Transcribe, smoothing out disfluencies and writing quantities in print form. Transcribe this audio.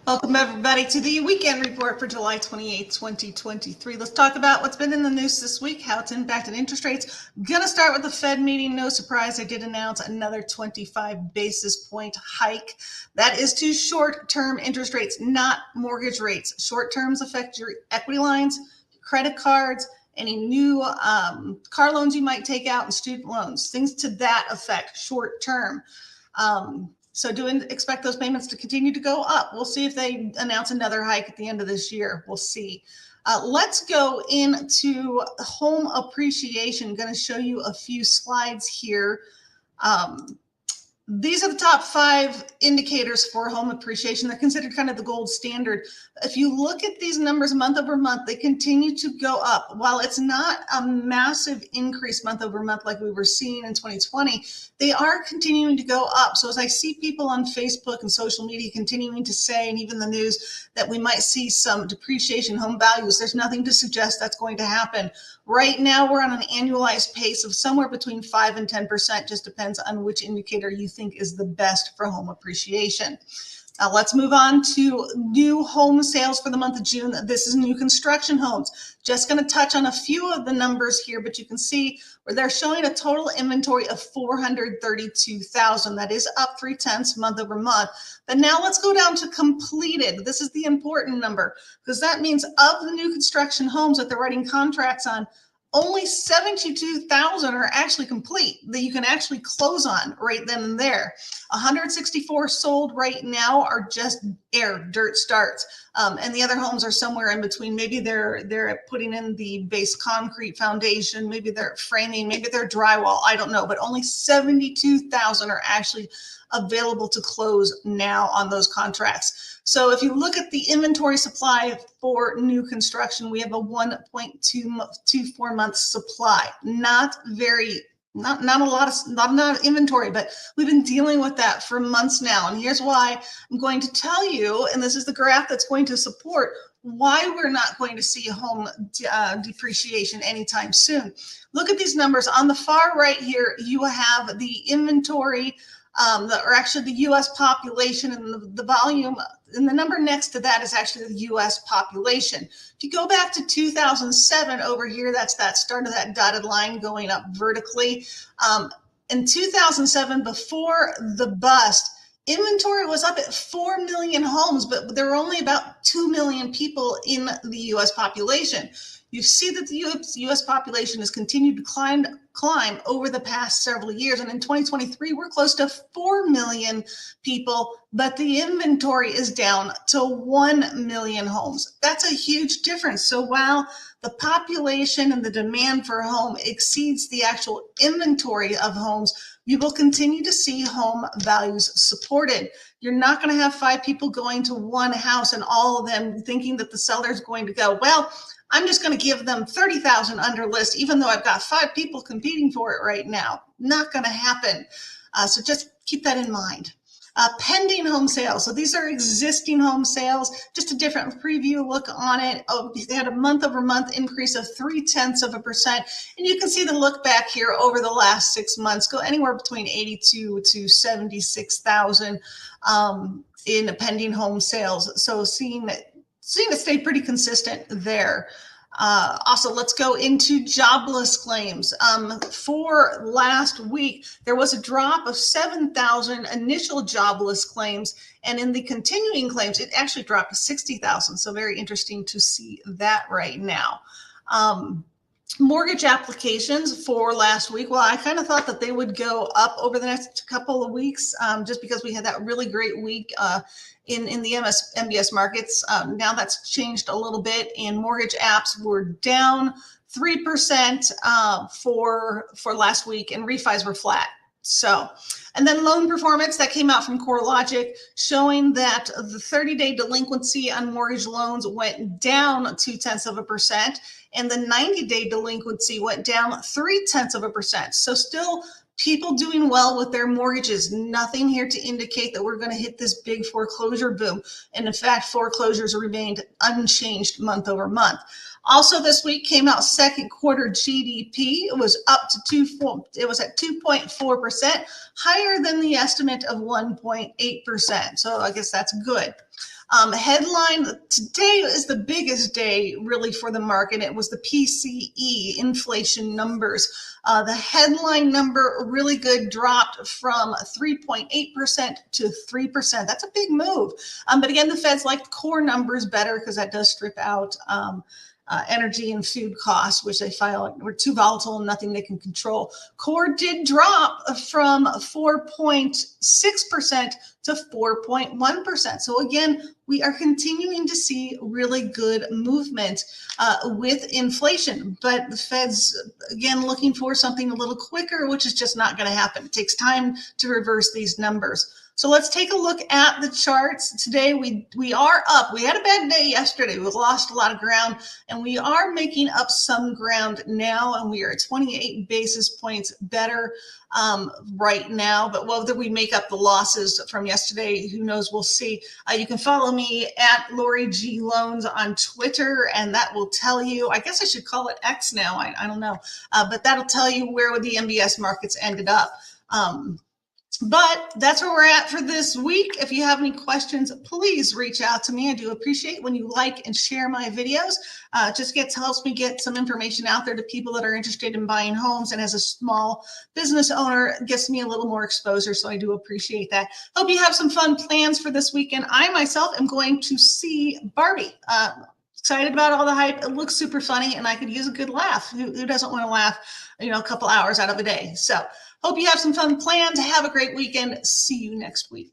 Welcome everybody to the weekend report for July 28th, 2023. Let's talk about what's been in the news this week, how it's impacted interest rates. Gonna start with the Fed meeting. No surprise, they did announce another 25 basis point hike. That is to short-term interest rates, not mortgage rates. Short terms affect your equity lines, credit cards, any new car loans you might take out, and student loans, things to that effect, short term. So do expect those payments to continue to go up. We'll see if they announce another hike at the end of this year. We'll see. Let's go into home appreciation. I'm going to show you a few slides here. These are the top 5 indicators for home appreciation. They're considered kind of the gold standard. If you look at these numbers month over month, they continue to go up. While it's not a massive increase month over month like we were seeing in 2020, they are continuing to go up. So as I see people on Facebook and social media continuing to say, and even the news, that we might see some depreciation in home values, there's nothing to suggest that's going to happen. Right now, we're on an annualized pace of somewhere between 5 and 10%, just depends on which indicator you think is the best for home appreciation. Now let's move on to new home sales for the month of June. This is new construction homes. Just going to touch on a few of the numbers here, but you can see where they're showing a total inventory of 432,000. That is up 0.3 month over month. But now let's go down to completed. This is the important number because that means of the new construction homes that they're writing contracts on, only 72,000 are actually complete that you can actually close on right then and there. 164 sold right now are just dirt starts. And the other homes are somewhere in between. Maybe they're putting in the base concrete foundation, maybe they're framing, maybe they're drywall, I don't know, but only 72,000 are actually available to close now on those contracts. So if you look at the inventory supply for new construction, we have a 1.24 month supply. Not a lot of inventory, but we've been dealing with that for months now. And here's why I'm going to tell you, and this is the graph that's going to support why we're not going to see home depreciation anytime soon. Look at these numbers. On the far right here, you have the inventory, or actually the U.S. population, and the volume, and the number next to that is actually the U.S. population. If you go back to 2007 over here, that's that start of that dotted line going up vertically. In 2007, before the bust, inventory was up at 4 million homes, but there were only about 2 million people in the U.S. population. You see that the U.S. population has continued to climb over the past several years. And in 2023, we're close to 4 million people, but the inventory is down to 1 million homes. That's a huge difference. So while the population and the demand for a home exceeds the actual inventory of homes, you will continue to see home values supported. You're not going to have 5 people going to one house and all of them thinking that the seller is going to go, well, I'm just going to give them 30,000 under list, even though I've got 5 people competing for it right now. Not going to happen. So just keep that in mind. Pending home sales. So these are existing home sales, just a different preview look on it. Oh, they had a month over month increase of 0.3%. And you can see the look back here over the last 6 months, go anywhere between 82 to 76,000 in pending home sales. So seeing it stay pretty consistent there. Also, let's go into jobless claims. For last week, there was a drop of 7,000 initial jobless claims, and in the continuing claims, it actually dropped to 60,000. So very interesting to see that right now. Mortgage applications for last week, well, I kind of thought that they would go up over the next couple of weeks just because we had that really great week in the MBS markets. Now that's changed a little bit, and mortgage apps were down 3% for last week, and refis were flat. So, and then loan performance that came out from CoreLogic showing that the 30-day delinquency on mortgage loans went down 0.2%, and the 90-day delinquency went down 0.3%. So still People doing well with their mortgages. Nothing here to indicate that we're going to hit this big foreclosure boom. And in fact, foreclosures remained unchanged month over month. Also, this week came out second quarter GDP. It was up to it was at 2.4%, higher than the estimate of 1.8%. So I guess that's good. Headline today is the biggest day really for the market. It was the PCE inflation numbers. The headline number, really good, dropped from 3.8% to 3%. That's a big move. But again, the Feds like core numbers better because that does strip out energy and food costs, which they file were too volatile and nothing they can control. Core did drop from 4.6% to 4.1%. So again, we are continuing to see really good movement with inflation, but the Fed's again looking for something a little quicker, which is just not going to happen. It takes time to reverse these numbers. So let's take a look at the charts. Today we are up. We had a bad day yesterday. We lost a lot of ground, and we are making up some ground now, and we are at 28 basis points better right now. But whether we make up the losses from yesterday, who knows? We'll see. You can follow me at Lori G Loans on Twitter, and that will tell you, I guess I should call it X now. I don't know. But that'll tell you where the MBS markets ended up. But that's where we're at for this week. If you have any questions, please reach out to me. I do appreciate when you like and share my videos. Just helps me get some information out there to people that are interested in buying homes, and as a small business owner, it gets me a little more exposure. So I do appreciate that. Hope you have some fun plans for this weekend. I myself am going to see Barbie. Excited about all the hype. It looks super funny, and I could use a good laugh. Who doesn't want to laugh, a couple hours out of a day? So hope you have some fun plans. Have a great weekend. See you next week.